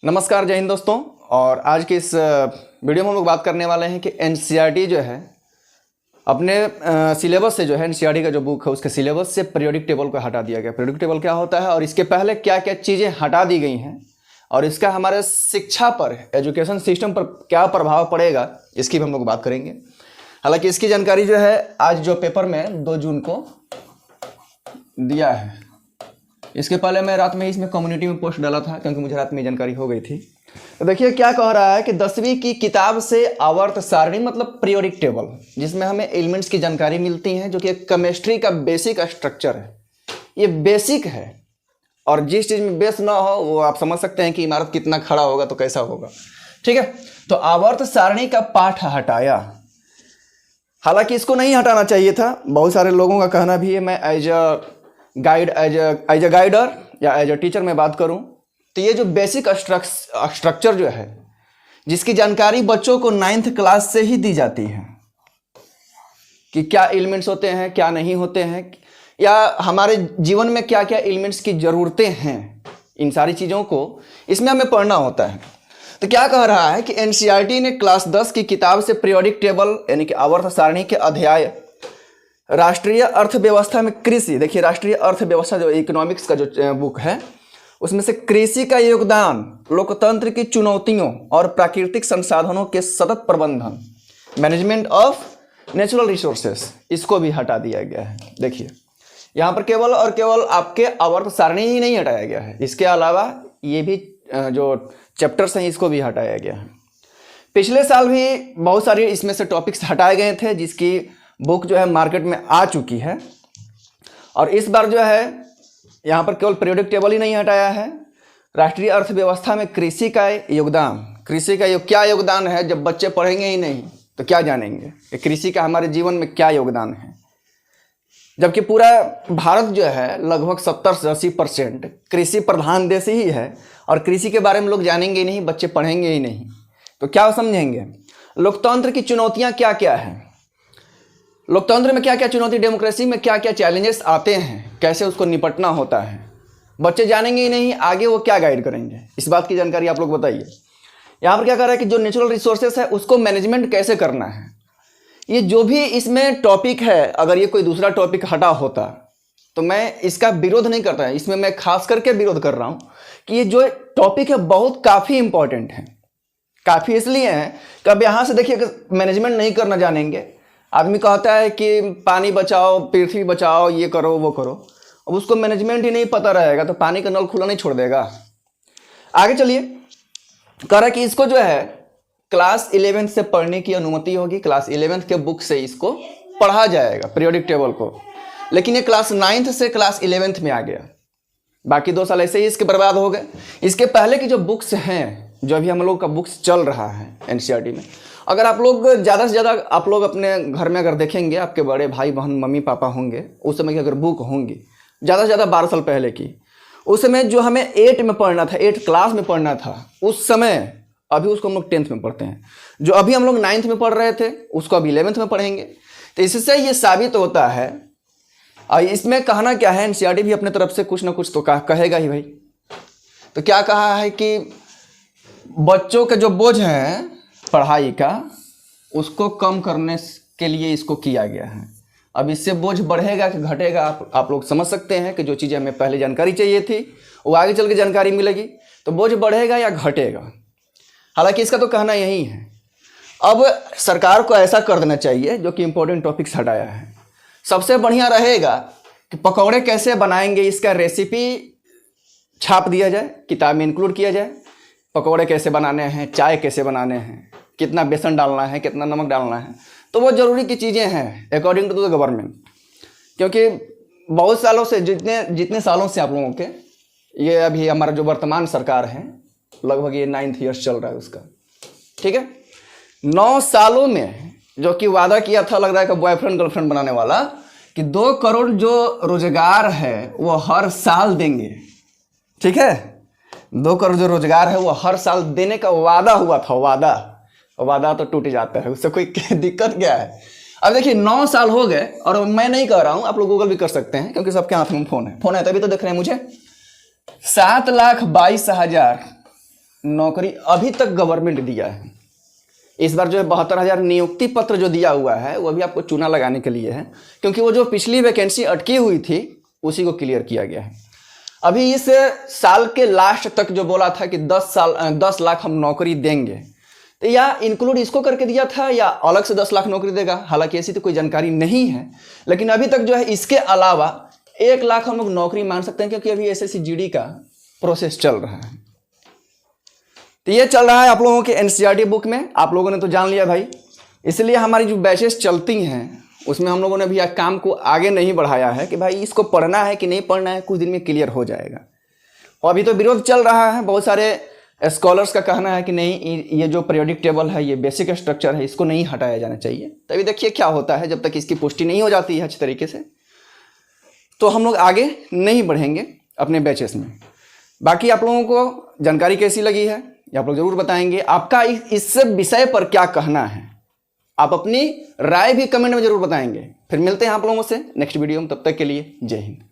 नमस्कार, जय हिंद दोस्तों। और आज के इस वीडियो में हम लोग बात करने वाले हैं कि एनसीईआरटी जो है अपने सिलेबस से जो है एनसीईआरटी का जो बुक है उसके सिलेबस से पीरियोडिक टेबल को हटा दिया गया। पीरियोडिक टेबल क्या होता है और इसके पहले क्या क्या चीज़ें हटा दी गई हैं और इसका हमारे शिक्षा पर, एजुकेशन सिस्टम पर क्या प्रभाव पड़ेगा, इसकी भी हम लोग बात करेंगे। हालांकि इसकी जानकारी जो है आज जो पेपर में 2 जून को दिया है, इसके पहले मैं रात में इसमें कम्युनिटी में पोस्ट डाला था क्योंकि मुझे रात में जानकारी हो गई थी। तो देखिए क्या कह रहा है कि 10वीं की किताब से आवर्त सारणी मतलब पीरियोडिक टेबल, जिसमें हमें एलिमेंट्स की जानकारी मिलती है जो कि केमिस्ट्री का बेसिक स्ट्रक्चर है। ये बेसिक है और जिस चीज़ में बेस ना हो वो आप समझ सकते हैं कि इमारत कितना खड़ा होगा तो कैसा होगा। ठीक है, तो आवर्त सारणी का पाठ हटाया। हालांकि इसको नहीं हटाना चाहिए था, बहुत सारे लोगों का कहना भी है। मैं एज अ गाइडर या एज अ टीचर में बात करूं तो ये जो बेसिक स्ट्रक्चर जो है जिसकी जानकारी बच्चों को 9th क्लास से ही दी जाती है कि क्या एलिमेंट्स होते हैं, क्या नहीं होते हैं, या हमारे जीवन में क्या क्या एलिमेंट्स की ज़रूरतें हैं, इन सारी चीज़ों को इसमें हमें पढ़ना होता है। तो क्या कह रहा है कि एनसीईआरटी ने क्लास 10 की किताब से पीरियोडिक टेबल यानी कि आवर्त सारणी के अध्याय राष्ट्रीय अर्थव्यवस्था में कृषि, देखिए राष्ट्रीय अर्थव्यवस्था जो इकोनॉमिक्स का जो बुक है उसमें से कृषि का योगदान, लोकतंत्र की चुनौतियों और प्राकृतिक संसाधनों के सतत प्रबंधन, मैनेजमेंट ऑफ नेचुरल रिसोर्सेस, इसको भी हटा दिया गया है। देखिए यहाँ पर केवल और केवल आपके आवर्त सारणी ही नहीं हटाया गया है, इसके अलावा ये भी जो चैप्टर्स हैं इसको भी हटाया गया है। पिछले साल भी बहुत सारे इसमें से टॉपिक्स हटाए गए थे जिसकी बुक जो है मार्केट में आ चुकी है। और इस बार जो है यहाँ पर केवल पीरियोडिक टेबल ही नहीं हटाया है, राष्ट्रीय अर्थव्यवस्था में कृषि का योगदान, कृषि का क्या योगदान है, जब बच्चे पढ़ेंगे ही नहीं तो क्या जानेंगे कि कृषि का हमारे जीवन में क्या योगदान है। जबकि पूरा भारत जो है लगभग 70 से 80% कृषि प्रधान देश ही है और कृषि के बारे में लोग जानेंगे ही नहीं, बच्चे पढ़ेंगे ही नहीं तो क्या समझेंगे। लोकतंत्र की चुनौतियाँ क्या क्या हैं, लोकतंत्र में क्या क्या चुनौती, डेमोक्रेसी में क्या क्या चैलेंजेस आते हैं, कैसे उसको निपटना होता है, बच्चे जानेंगे ही नहीं, आगे वो क्या गाइड करेंगे, इस बात की जानकारी आप लोग बताइए। यहाँ पर क्या कर रहा है कि जो नेचुरल रिसोर्सेस है उसको मैनेजमेंट कैसे करना है, ये जो भी इसमें टॉपिक है, अगर ये कोई दूसरा टॉपिक हटा होता तो मैं इसका विरोध नहीं करता है, इसमें मैं खास करके विरोध कर रहा हूँ कि ये जो टॉपिक है बहुत काफ़ी इंपॉर्टेंट है। काफ़ी इसलिए है कि अब यहाँ से देखिए मैनेजमेंट नहीं करना जानेंगे, आदमी कहता है कि पानी बचाओ, पृथ्वी बचाओ, ये करो वो करो, अब उसको मैनेजमेंट ही नहीं पता रहेगा तो पानी का नल खुला नहीं छोड़ देगा। आगे चलिए, कह रहा है कि इसको जो है क्लास 11th से पढ़ने की अनुमति होगी, क्लास 11th के बुक से इसको पढ़ा जाएगा पीरियोडिक टेबल को। लेकिन ये क्लास 9th से क्लास 11th में आ गया, बाकी 2 साल ऐसे ही इसके बर्बाद हो गए। इसके पहले की जो बुक्स हैं, जो अभी हम लोग का बुक्स चल रहा है एनसीईआरटी में, अगर आप लोग ज़्यादा से ज़्यादा आप लोग अपने घर में अगर देखेंगे, आपके बड़े भाई बहन मम्मी पापा होंगे, उस समय की अगर बुक होंगी ज़्यादा से ज़्यादा 12 साल पहले की, उस समय जो हमें 8 में पढ़ना था, 8 क्लास में पढ़ना था उस समय, अभी उसको हम लोग 10th में पढ़ते हैं। जो अभी हम लोग 9th में पढ़ रहे थे उसको अभी 11th में पढ़ेंगे। तो इससे ये साबित होता है, और इसमें कहना क्या है, एनसीईआरटी भी अपने तरफ से कुछ ना कुछ तो कहेगा ही भाई। तो क्या कहा है कि बच्चों के जो बोझ हैं पढ़ाई का उसको कम करने के लिए इसको किया गया है। अब इससे बोझ बढ़ेगा कि घटेगा, आप लोग समझ सकते हैं कि जो चीज़ें हमें पहले जानकारी चाहिए थी वो आगे चल के जानकारी मिलेगी, तो बोझ बढ़ेगा या घटेगा। हालांकि इसका तो कहना यही है। अब सरकार को ऐसा कर देना चाहिए जो कि इम्पोर्टेंट टॉपिक्स हटाया है। सबसे बढ़िया रहेगा कि पकौड़े कैसे बनाएंगे इसका रेसिपी छाप दिया जाए, किताब में इंक्लूड किया जाए। पकौड़े कैसे बनाने हैं, चाय कैसे बनाने हैं, कितना बेसन डालना है, कितना नमक डालना है, तो वो ज़रूरी की चीज़ें हैं अकॉर्डिंग टू द गवर्नमेंट। क्योंकि बहुत सालों से, जितने सालों से आप लोगों के, ये अभी हमारा जो वर्तमान सरकार है लगभग ये 9th ईयर्स चल रहा है उसका, ठीक है। 9 सालों में जो कि वादा किया था, लग रहा है कि बॉयफ्रेंड गर्लफ्रेंड बनाने वाला, कि 2 करोड़ जो रोजगार है वो हर साल देंगे, ठीक है। 2 करोड़ जो रोजगार है वो हर साल देने का वादा हुआ था, वादा तो टूट जाता है, उससे कोई दिक्कत क्या है। अब देखिए 9 साल हो गए, और मैं नहीं कह रहा हूँ, आप लोग गूगल भी कर सकते हैं क्योंकि सबके हाथ में फोन है तभी तो देख रहे हैं मुझे। 7,22,000 नौकरी अभी तक गवर्नमेंट दिया है। इस बार जो है 72,000 नियुक्ति पत्र जो दिया हुआ है वो भी आपको चूना लगाने के लिए है, क्योंकि वो जो पिछली वैकेंसी अटकी हुई थी उसी को क्लियर किया गया है। अभी इस साल के लास्ट तक जो बोला था कि 10 लाख हम नौकरी देंगे, तो या इंक्लूड इसको करके दिया था या अलग से 10 लाख नौकरी देगा, हालांकि ऐसी तो कोई जानकारी नहीं है। लेकिन अभी तक जो है इसके अलावा 1 लाख हम लोग नौकरी मान सकते हैं, क्योंकि अभी SSC GD का प्रोसेस चल रहा है। तो ये चल रहा है आप लोगों के NCERT बुक में। आप लोगों ने तो जान लिया भाई, इसलिए हमारी जो बैचेस चलती हैं उसमें हम लोगों ने भी काम को आगे नहीं बढ़ाया है कि भाई इसको पढ़ना है कि नहीं पढ़ना है, कुछ दिन में क्लियर हो जाएगा। और अभी तो विरोध चल रहा है, बहुत सारे स्कॉलर्स का कहना है कि नहीं ये जो पीरियोडिक टेबल है, ये बेसिक स्ट्रक्चर है, इसको नहीं हटाया जाना चाहिए। तभी देखिए क्या होता है, जब तक इसकी पुष्टि नहीं हो जाती है अच्छी तरीके से तो हम लोग आगे नहीं बढ़ेंगे अपने बैचेस में। बाकी आप लोगों को जानकारी कैसी लगी है ये आप लोग जरूर बताएंगे। आपका इस विषय पर क्या कहना है, आप अपनी राय भी कमेंट में जरूर बताएंगे। फिर मिलते हैं आप लोगों से नेक्स्ट वीडियो में, तब तक के लिए जय हिंद।